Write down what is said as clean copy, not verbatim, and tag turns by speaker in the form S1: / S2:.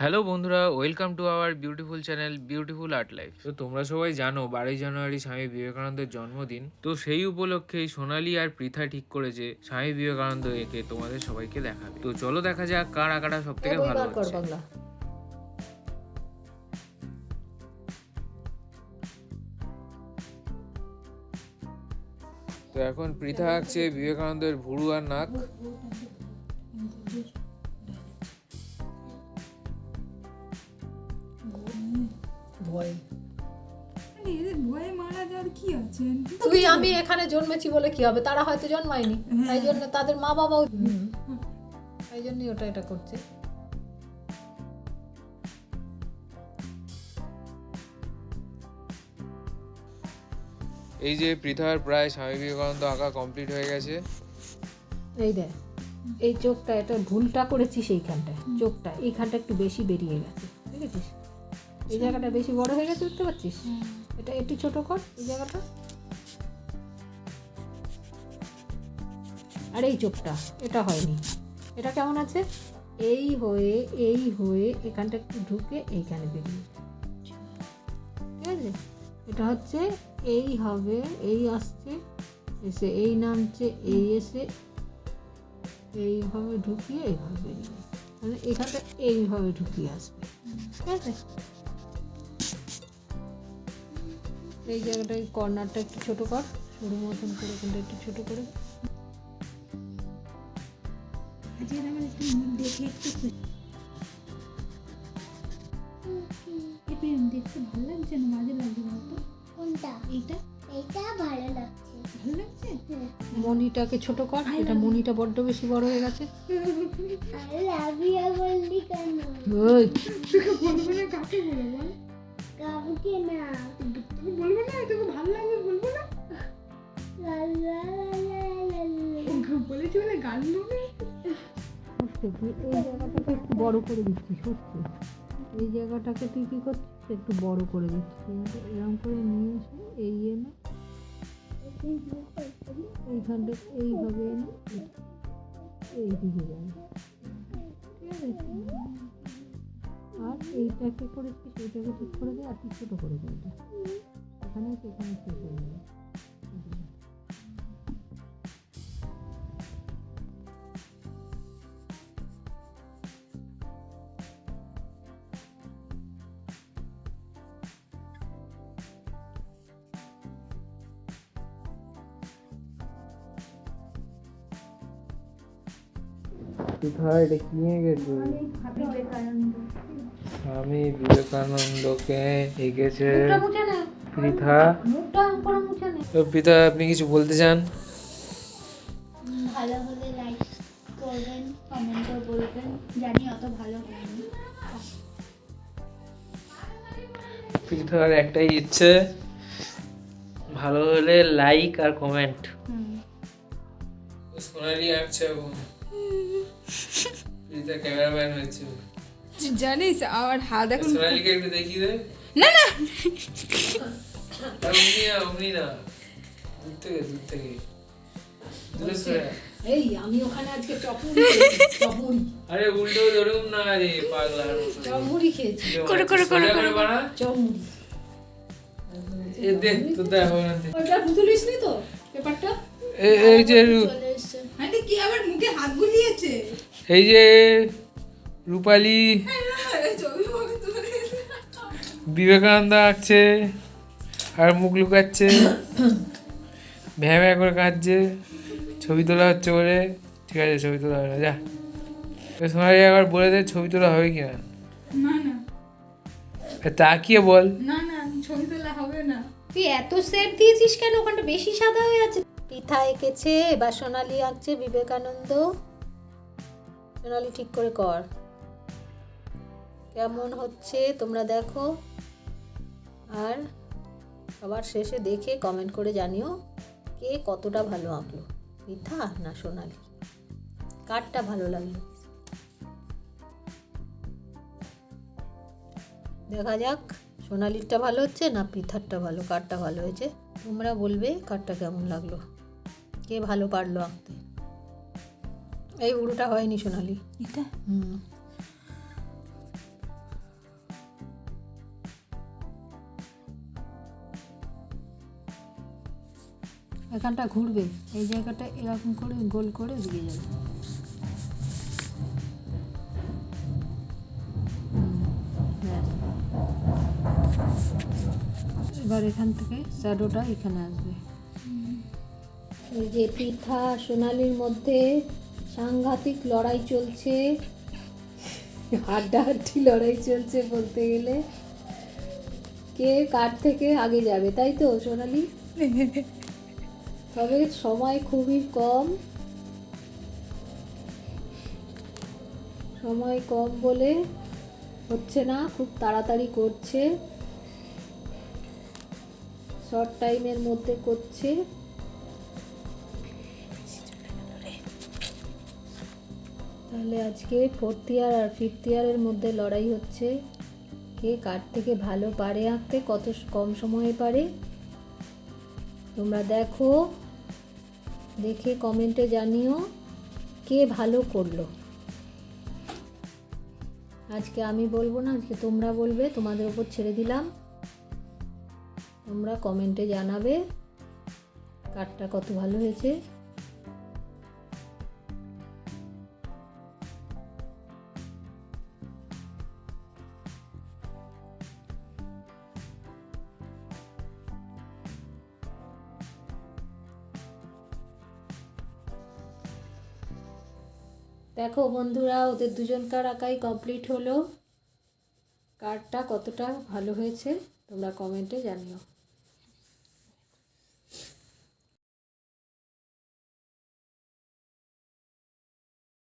S1: Hello বন্ধুরা, welcome to our beautiful channel beautiful art life. তো তোমরা সবাই জানো 12ই জানুয়ারি স্বামী বিবেকানন্দের জন্মদিন। তো সেই উপলক্ষেই সোনালি আর পৃথা ঠিক করেছে স্বামী বিবেকানন্দ একে তোমাদের সবাইকে দেখাবে। তো চলো দেখা যাক কার আঁকাটা সব থেকে ভালো হচ্ছে। তো এখন পৃথা আঁকছে বিবেকানন্দের ভুরু আর নাক।
S2: তুই আমি এখানে জন্মেছি বলে কি হবে, তারা হয়তো জন্মায়নি, তাই জন্য তাদের মা বাবাও তাই জন্যই ওটা এটা করছে।
S1: এই যে পৃথার প্রায় স্বামী বিবেকানন্দ আঁকা কমপ্লিট হয়ে গেছে।
S2: এই দেখ, এই চোখটা এটা ভুলটা করেছিস, এইখানটা চোখটা এইখানটা একটু বেশি বেরিয়ে গেছে, দেখেছিস? এই জায়গাটা বেশি বড় হয়ে গেছে, বুঝতে পারছিস? এটা একটু ছোট কর এই জায়গাটা। আর এই চোখটা এটা হয়নি, এটা কেমন আছে? এই হয়ে এখানটা একটু ঢুকে এইখানে বেরিয়ে, ঠিক আছে? এটা হচ্ছে এই হবে, এই আসছে এসে এই নামছে, এই এসে এইভাবে ঢুকিয়ে এইভাবে বেরিয়ে, মানে এখানটা এইভাবে ঢুকিয়ে আসবে, ঠিক আছে? এই জায়গাটা এই কর্নারটা একটু ছোট কর, সরু মতন করে, কিন্তু একটু ছোট করে।
S3: দেখতে ভালো লাগছে না বাজে লাগছে বলতো? কোনটা? এইটা এইটা ভালো লাগছে। ভালো লাগছে?
S2: মনিটাকে ছোট কর, এটা মনিটা বড্ড বেশি বড় হয়ে গেছে।
S3: আরে লাভিয়া বললি কেন?
S2: ওই
S3: তোকে বলবো না, কাকে বলবো? কাউকে না। তোকে বলবো না, তোকে ভালো লাগবে বলবো না। লা লা লা লা লা বলেছি বলে গান বলবে।
S2: এই জায়গাটাকে একটু বড় করে দিচ্ছিস, সত্যি এই জায়গাটাকে তুই কি করছিস, একটু বড় করে দিচ্ছিস, এরকম করে নিয়ে এসে এই এনে এইখানটা এইভাবে এনে এইদিকে যাবে, ঠিক আছে? আর এইটাকে করেছিস, এইটাকে ঠিক করে দে, আর তুই ছোটো করে দে, এটা এখানে সেখানে শেষ হয়ে যাবে।
S1: পৃথা এটা কি নিয়ে গেছে? স্বামী বিবেকানন্দকে এঁকেছে পৃথা। তো পৃথা, আপনি কিছু বলতে চান?
S3: ভালো হলে লাইক করবেন, কমেন্টও বলবেন, জানি অত ভালো হয়নি।
S1: পৃথার একটাই ইচ্ছে, ভালো হলে লাইক আর কমেন্ট। সোনালি আঁকছে এখন, পৃথা ক্যামেরাম্যান হয়েছে।
S4: জানিস আমার হাত এখন
S1: সোনালিকে একটু দেখিয়ে দে।
S4: না না
S1: অমনি না, দূর থেকে দূরে সরে।
S2: এই আমি ওখানে আজকে চপমুড়ি
S1: আরে উল্টো ধরুন না রে পাগলা,
S2: চপমুড়ি খেয়েছি,
S4: করে
S1: বানা
S2: চপমুড়ি।
S1: এ দেখ তো দেখো না,
S2: ওটা তুলিস নি তো পেপারটা?
S1: এই যে
S3: চলে এসছে।
S4: আরে কি আবার মুখে হাত বুলিয়েছে?
S1: এই যে রূপালী বিবেকানন্দ আঁকছে আর মুখ লুকাচ্ছে, ভ্যাঁ ভ্যাঁ করে কাঁদছে, ছবি তোলা হচ্ছে বলে। ঠিক আছে, ছবি তোলা হবে না, যা। সোনালি একবার বলে দে ছবি তোলা হবে কি না।
S4: না না
S1: তাকিয়ে বল।
S4: না না ছবি তোলা হবে না।
S2: তুই এত সেট দিয়েছিস কেন? ওখানটা বেশি সাদা হয়ে আছে। পৃথা এঁকেছে, এবার সোনালি আঁকছে বিবেকানন্দ। সোনালি ঠিক করে কর, কেমন হচ্ছে তোমরা দেখো, আর সবার শেষে দেখে কমেন্ট করে জানিও কে কতটা ভালো আঁকলো, পৃথা না সোনালি, কারটা ভালো লাগলো। দেখা যাক সোনালিরটা ভালো হচ্ছে না পৃথারটা ভালো, কারটা ভালো হয়েছে। তোমরা বলবে কারটা কেমন লাগলো, কে ভালো পারলো আঁকতে। এই উড়োটা হয়নি সোনালি,
S4: এটা
S2: হুম এখানটা ঘুরবে, এই জায়গাটা এরকম করে গোল করে দিয়ে যাবে। ব্যাস। এবার এখান থেকে শ্যাডোটা এখানে আসবে। এই যে পৃথা সোনালির মধ্যে সাংঘাতিক লড়াই চলছে, হাড্ডাহাড্ডি লড়াই চলছে বলতে গেলে। কে কার থেকে আগে যাবে, তাই তো সোনালি? তবে সময় খুবই কম, সময় কম বলে হচ্ছে না, খুব তাড়াতাড়ি করছে, শর্ট টাইমের মধ্যে করছে। তাহলে আজকে 4th ইয়ার আর 5th ইয়ারের মধ্যে লড়াই হচ্ছে, কে কার থেকে ভালো পারে আঁকতে, কত কম সময়ে পারে। তোমরা দেখো, দেখে কমেন্টে জানিও কে ভালো করলো। আজকে আমি বলবো না, আজকে তোমরা বলবে, তোমাদের উপর ছেড়ে দিলাম। তোমরা কমেন্টে জানাবে কারটা কত ভালো হয়েছে। দেখো বন্ধুরা, ওদের দুজনকার আঁকাই কমপ্লিট হলো। কারটা কতটা ভালো হয়েছে তোমরা কমেন্টে জানিও।